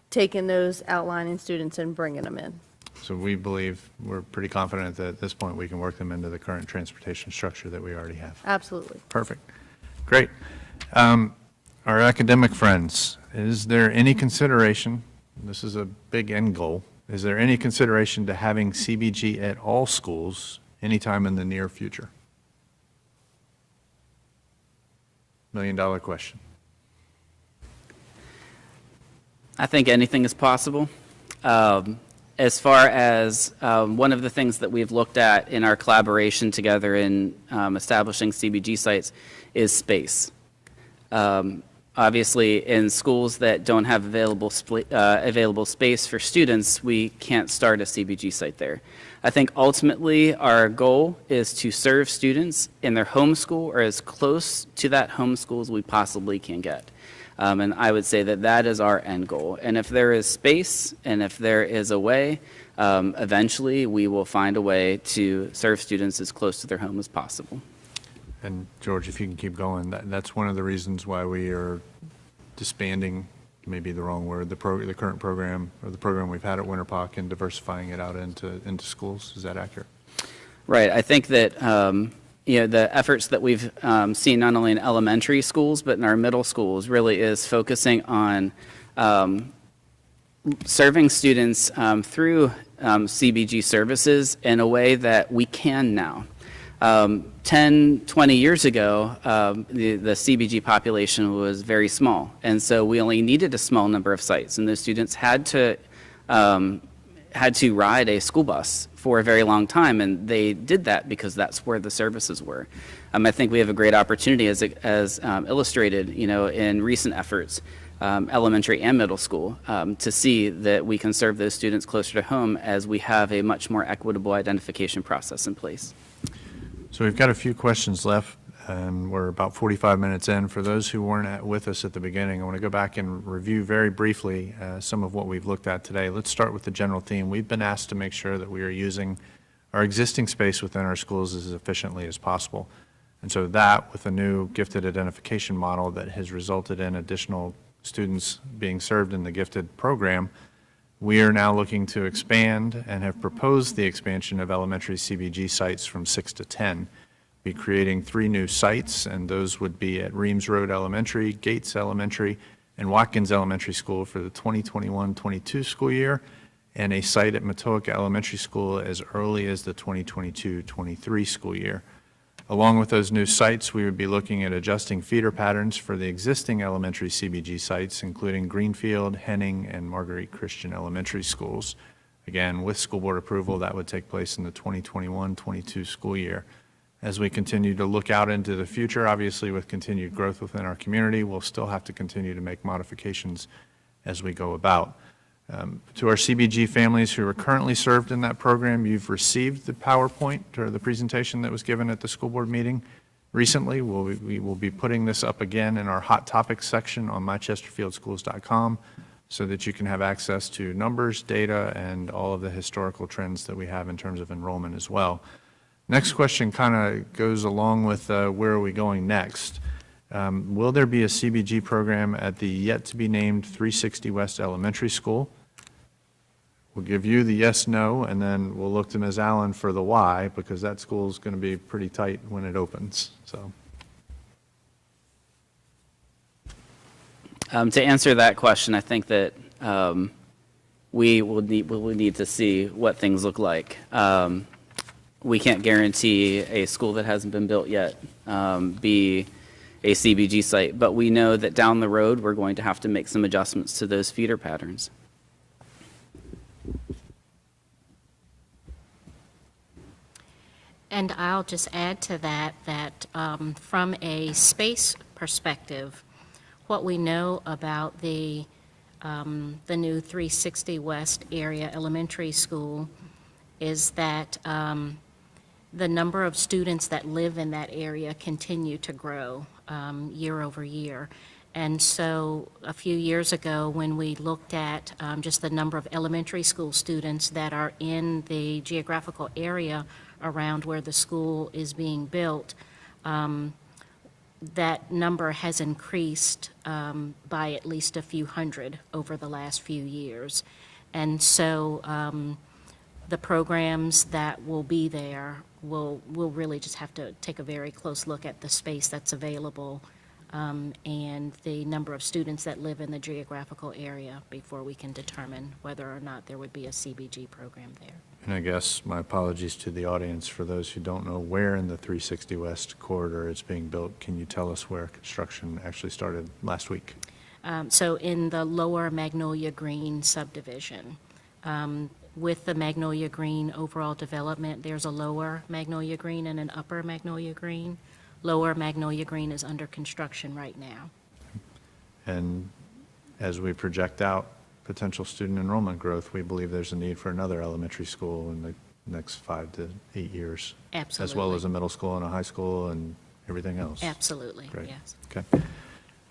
taking those outlining students and bringing them in. So we're pretty confident that at this point we can work them into the current transportation structure that we already have. Absolutely. Perfect. Great. Our academic friends, is there any consideration, this is a big end goal, is there any consideration to having CBG at all schools anytime in the near future? $1 million question. I think anything is possible. As far as one of the things that we've looked at in our collaboration together in establishing CBG sites is space. Obviously, in schools that don't have available space for students, we can't start a CBG site there. I think ultimately our goal is to serve students in their home school or as close to that home school as we possibly can get. And I would say that that is our end goal. And if there is space and if there is a way, eventually we will find a way to serve students as close to their home as possible. And George, if you can keep going, that's one of the reasons why we are disbanding, maybe the wrong word, the current program or the program we've had at Winterpock and diversifying it out into schools. Is that accurate? Right. I think that the efforts that we've seen not only in elementary schools but in our middle schools really is focusing on serving students through CBG services in a way that we can now. 10, 20 years ago, the CBG population was very small, and so we only needed a small number of sites, and those students had to ride a school bus for a very long time, and they did that because that's where the services were. I think we have a great opportunity, as illustrated, in recent efforts, elementary and middle school, to see that we can serve those students closer to home as we have a much more equitable identification process in place. So we've got a few questions left, and we're about 45 minutes in. For those who weren't with us at the beginning, I want to go back and review very briefly some of what we've looked at today. Let's start with the general theme. We've been asked to make sure that we are using our existing space within our schools as efficiently as possible. And so that, with a new gifted identification model that has resulted in additional students being served in the gifted program, we are now looking to expand and have proposed the expansion of elementary CBG sites from 6 to 10. Be creating 3 new sites, and those would be at Reams Road Elementary, Gates Elementary, and Watkins Elementary School for the 2021-22 school year, and a site at Matoaca Elementary School as early as the 2022-23 school year. Along with those new sites, we would be looking at adjusting feeder patterns for the existing elementary CBG sites, including Greenfield, Henning, and Marguerite Christian Elementary Schools. Again, with school board approval, that would take place in the 2021-22 school year. As we continue to look out into the future, obviously with continued growth within our community, we'll still have to continue to make modifications as we go about. To our CBG families who are currently served in that program, you've received the PowerPoint or the presentation that was given at the school board meeting recently. We will be putting this up again in our hot topics section on mychesterfieldschools.com so that you can have access to numbers, data, and all of the historical trends that we have in terms of enrollment as well. Next question kind of goes along with where are we going next? Will there be a CBG program at the yet-to-be-named 360 West Elementary School? We'll give you the yes, no, and then we'll look to Ms. Allen for the why, because that school is going to be pretty tight when it opens. So, to answer that question, I think that we will need to see what things look like. We can't guarantee a school that hasn't been built yet be a CBG site, but we know that down the road we're going to have to make some adjustments to those feeder patterns. And I'll just add to that from a space perspective, what we know about the new 360 West area elementary school is that the number of students that live in that area continue to grow year over year. And so a few years ago, when we looked at just the number of elementary school students that are in the geographical area around where the school is being built, that number has increased by at least a few hundred over the last few years. And so the programs that will be there will really just have to take a very close look at the space that's available and the number of students that live in the geographical area before we can determine whether or not there would be a CBG program there. and I guess my apologies to the audience for those who don't know where in the 360 West corridor it's being built. Can you tell us where construction actually started last week? So in the lower Magnolia Green subdivision. With the Magnolia Green overall development, there's a lower Magnolia Green and an upper Magnolia Green. Lower Magnolia Green is under construction right now. And as we project out potential student enrollment growth, we believe there's a need for another elementary school in the next 5 to 8 years. Absolutely. As well as a middle school and a high school and everything else. Absolutely, Great. yes. Okay.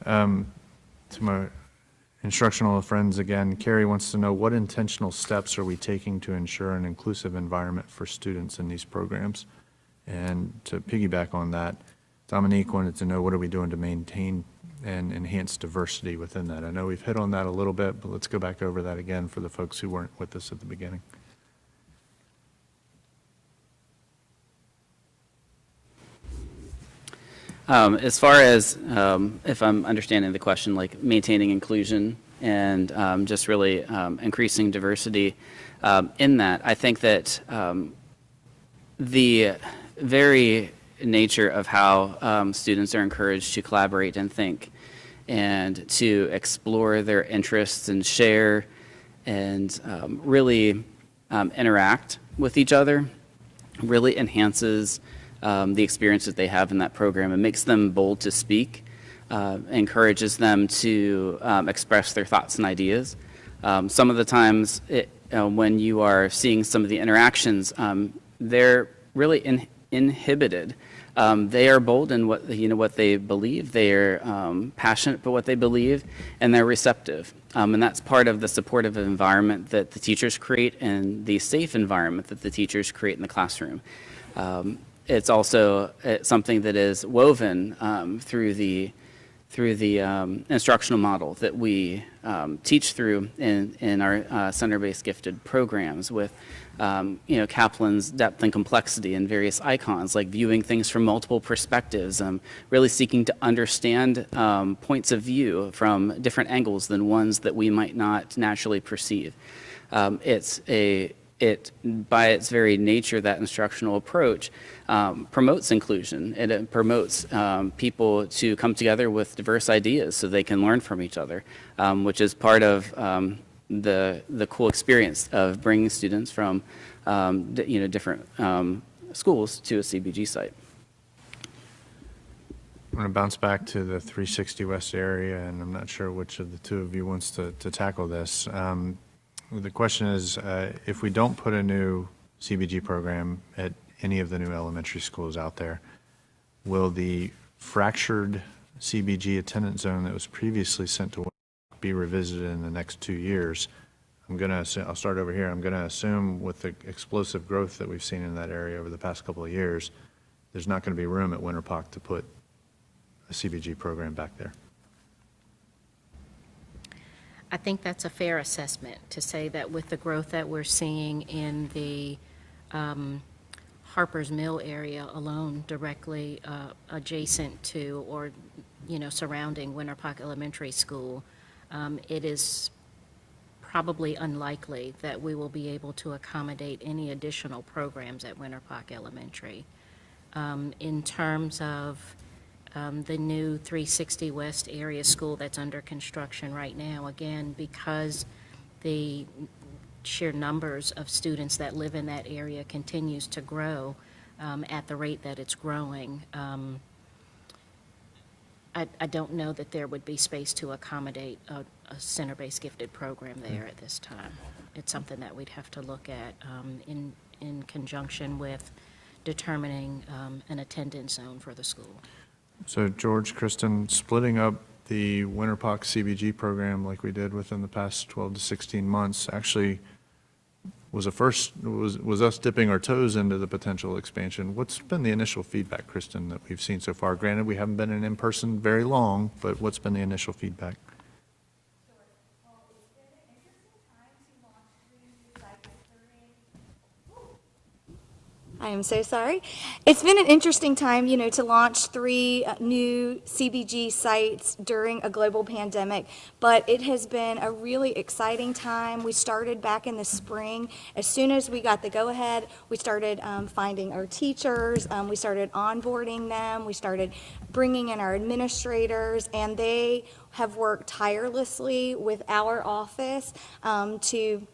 To my instructional friends again, Carrie wants to know what intentional steps are we taking to ensure an inclusive environment for students in these programs? And to piggyback on that, Dominique wanted to know what are we doing to maintain and enhance diversity within that? I know we've hit on that a little bit, but let's go back over that again for the folks who weren't with us at the beginning. As far as, if I'm understanding the question, like maintaining inclusion and just really increasing diversity in that. I think that the very nature of how students are encouraged to collaborate and think and to explore their interests and share and really interact with each other really enhances the experience that they have in that program. It makes them bold to speak, encourages them to express their thoughts and ideas. Some of the times when you are seeing some of the interactions, they're really inhibited. They are bold in what they believe. They are passionate about what they believe, and they're receptive. And that's part of the supportive environment that the teachers create and the safe environment that the teachers create in the classroom. It's also something that is woven through the instructional model that we teach through in our center-based gifted programs with Kaplan's depth and complexity and various icons, like viewing things from multiple perspectives, really seeking to understand points of view from different angles than ones that we might not naturally perceive. By its very nature, that instructional approach promotes inclusion, and it promotes people to come together with diverse ideas so they can learn from each other, which is part of the cool experience of bringing students from different schools to a CBG site. I'm going to bounce back to the 360 West area, and I'm not sure which of the two of you wants to tackle this. The question is, if we don't put a new CBG program at any of the new elementary schools out there, will the fractured CBG attendance zone that was previously sent to be revisited in the next 2 years? I'll start over here. I'm going to assume with the explosive growth that we've seen in that area over the past couple of years, there's not going to be room at Winterpock to put a CBG program back there. I think that's a fair assessment to say that with the growth that we're seeing in the Harper's Mill area alone, directly adjacent to or surrounding Winterpock Elementary School, it is probably unlikely that we will be able to accommodate any additional programs at Winterpock Elementary. In terms of the new 360 West area school that's under construction right now, again, because the sheer numbers of students that live in that area continues to grow at the rate that it's growing, I don't know that there would be space to accommodate a center-based gifted program there at this time. It's something that we'd have to look at in conjunction with determining an attendance zone for the school. So George, Kristen, splitting up the Winterpock CBG program like we did within the past 12 to 16 months actually was us dipping our toes into the potential expansion. What's been the initial feedback, Kristen, that we've seen so far? Granted, we haven't been in person very long, but what's been the initial feedback? I am so sorry. It's been an interesting time, to launch 3 new CBG sites during a global pandemic, but it has been a really exciting time. We started back in the spring. As soon as we got the go-ahead, we started finding our teachers, we started onboarding them, we started bringing in our administrators, and they have worked tirelessly with our office to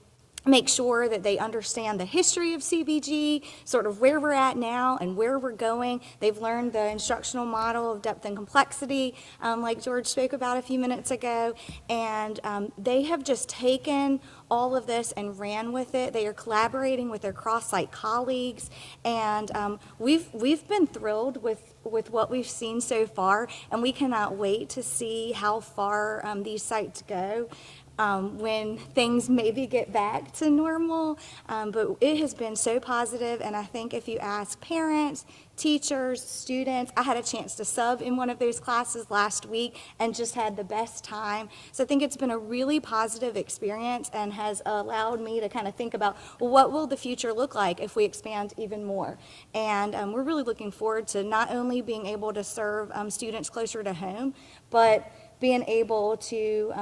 make sure that they understand the history of CBG, sort of where we're at now and where we're going. They've learned the instructional model of depth and complexity, like George spoke about a few minutes ago, and they have just taken all of this and ran with it. They are collaborating with their cross-site colleagues, and we've been thrilled with what we've seen so far, and we cannot wait to see how far these sites go. When things maybe get back to normal, but it has been so positive, and I think if you ask parents, teachers, students, I had a chance to sub in one of those classes last week and just had the best time. So I think it's been a really positive experience and has allowed me to kind of think about, well, what will the future look like if we expand even more? And we're really looking forward to not only being able to serve students closer to home, but being able to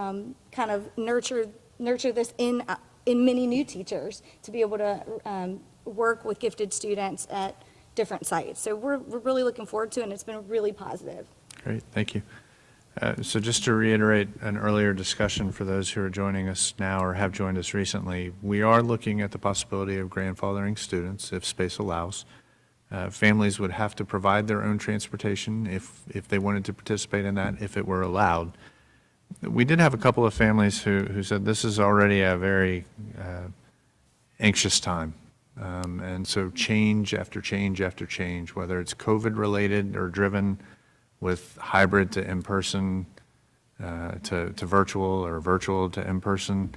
kind of nurture this in many new teachers to be able to work with gifted students at different sites. So we're really looking forward to it, and it's been really positive. Great, thank you. So just to reiterate an earlier discussion for those who are joining us now or have joined us recently, we are looking at the possibility of grandfathering students if space allows. Families would have to provide their own transportation if they wanted to participate in that, if it were allowed. We did have a couple of families who said this is already a very anxious time. And so change after change after change, whether it's COVID-related or driven with hybrid to in-person to virtual or virtual to in-person,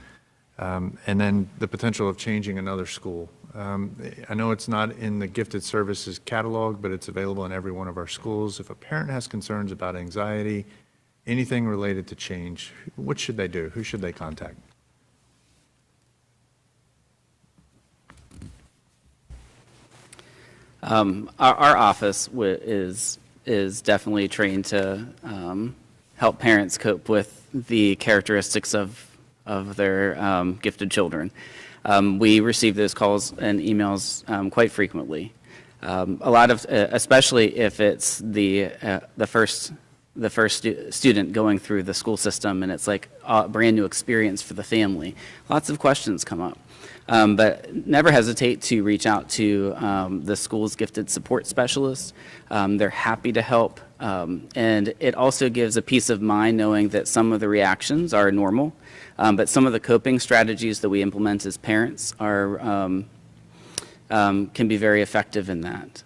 and then the potential of changing another school. I know it's not in the gifted services catalog, but it's available in every one of our schools. If a parent has concerns about anxiety, anything related to change, what should they do? Who should they contact? Our office is definitely trained to help parents cope with the characteristics of their gifted children. We receive those calls and emails quite frequently. A lot of, especially if it's the first student going through the school system and it's like a brand new experience for the family. Lots of questions come up. But never hesitate to reach out to the school's gifted support specialist. They're happy to help. And it also gives a peace of mind knowing that some of the reactions are normal, but some of the coping strategies that we implement as parents are can be very effective in that.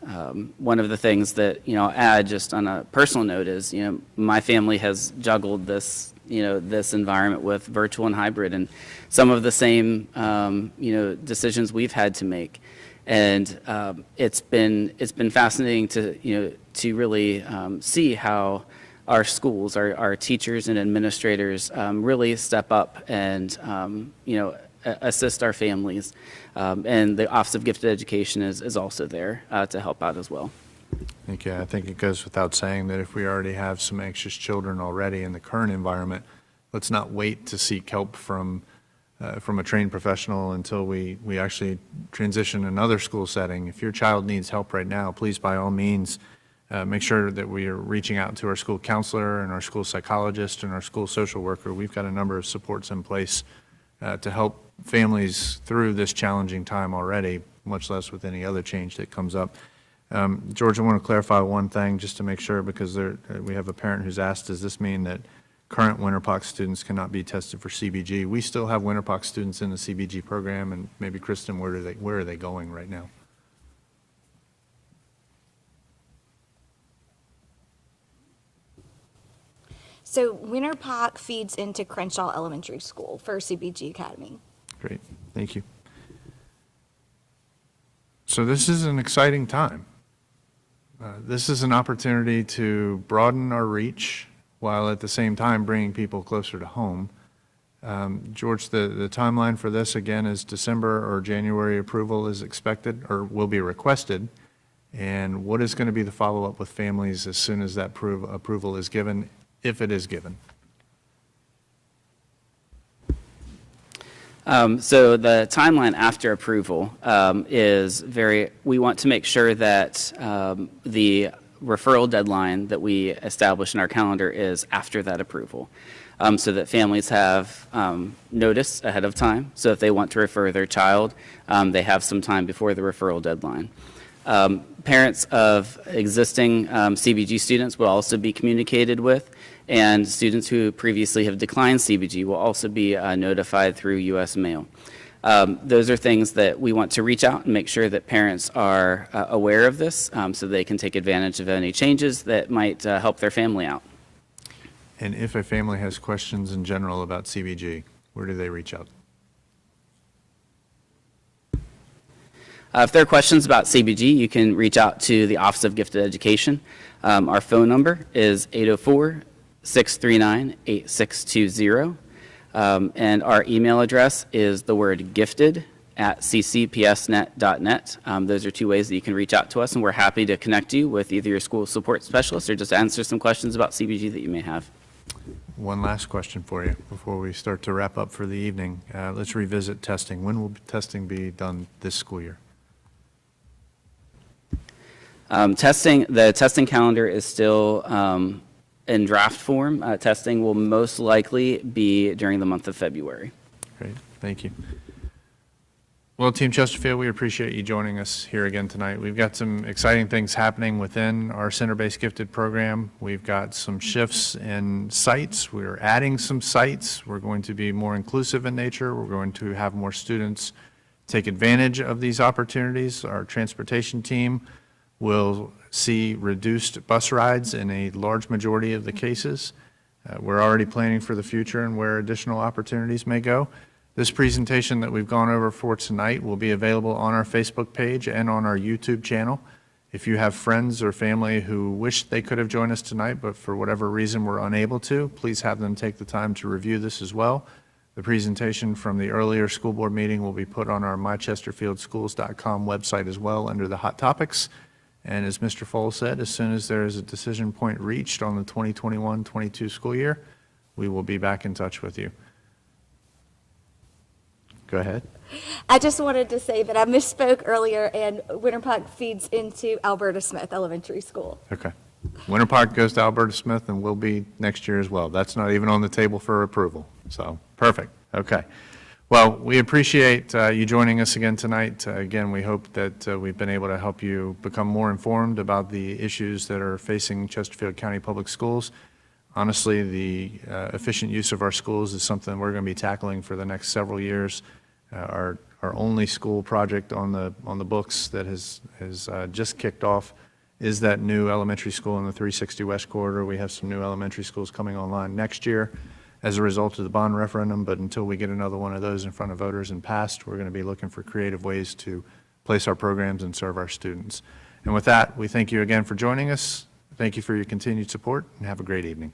One of the things that, I'll add just on a personal note is, my family has juggled this, this environment with virtual and hybrid and some of the same, decisions we've had to make. And it's been fascinating to really see how our schools, our teachers and administrators really step up and, assist our families. And the Office of Gifted Education is also there to help out as well. Thank you. I think it goes without saying that if we already have some anxious children already in the current environment, let's not wait to seek help from a trained professional until we actually transition another school setting. If your child needs help right now, please, by all means, make sure that we are reaching out to our school counselor and our school psychologist and our school social worker. We've got a number of supports in place to help families through this challenging time already, much less with any other change that comes up. George, I want to clarify one thing just to make sure, because we have a parent who's asked, does this mean that current Winterpox students cannot be tested for CBG? We still have Winterpox students in the CBG program, and maybe Kristen, where are they going right now? So Winterpock feeds into Crenshaw Elementary School for CBG Academy. Great, thank you. So this is an exciting time. This is an opportunity to broaden our reach while at the same time bringing people closer to home. George, the timeline for this again is December or January approval is expected or will be requested. And what is going to be the follow-up with families as soon as that approval is given, if it is given? So the timeline after approval is we want to make sure that the referral deadline that we establish in our calendar is after that approval, so that families have notice ahead of time. So if they want to refer their child, they have some time before the referral deadline. Parents of existing CBG students will also be communicated with, and students who previously have declined CBG will also be notified through U.S. mail. Those are things that we want to reach out and make sure that parents are aware of this, so they can take advantage of any changes that might help their family out. And if a family has questions in general about CBG, where do they reach out? If there are questions about CBG, you can reach out to the Office of Gifted Education. Our phone number is 804-639-8620. And our email address is the word gifted at ccpsnet.net. Those are two ways that you can reach out to us, and we're happy to connect you with either your school support specialist or just answer some questions about CBG that you may have. One last question for you before we start to wrap up for the evening. Let's revisit testing. When will testing be done this school year? The testing calendar is still in draft form. Testing will most likely be during the month of February. Great, thank you. Well, Team Chesterfield, we appreciate you joining us here again tonight. We've got some exciting things happening within our center-based gifted program. We've got some shifts in sites. We're adding some sites. We're going to be more inclusive in nature. We're going to have more students take advantage of these opportunities. Our transportation team will see reduced bus rides in a large majority of the cases. We're already planning for the future and where additional opportunities may go. This presentation that we've gone over for tonight will be available on our Facebook page and on our YouTube channel. If you have friends or family who wish they could have joined us tonight, but for whatever reason were unable to, please have them take the time to review this as well. The presentation from the earlier school board meeting will be put on our mychesterfieldschools.com website as well under the hot topics. And as Mr. Foles said, as soon as there is a decision point reached on the 2021-22 school year, we will be back in touch with you. Go ahead. I just wanted to say that I misspoke earlier, and Winter Park feeds into Alberta Smith Elementary School. Okay. Winter Park goes to Alberta Smith and will be next year as well. That's not even on the table for approval. So, perfect. Okay. Well, we appreciate you joining us again tonight. Again, we hope that we've been able to help you become more informed about the issues that are facing Chesterfield County Public Schools. Honestly, the efficient use of our schools is something we're going to be tackling for the next several years. Our only school project on the books that has just kicked off is that new elementary school in the 360 West Corridor. We have some new elementary schools coming online next year as a result of the bond referendum, but until we get another one of those in front of voters and passed, we're going to be looking for creative ways to place our programs and serve our students. And with that, we thank you again for joining us. Thank you for your continued support, and have a great evening.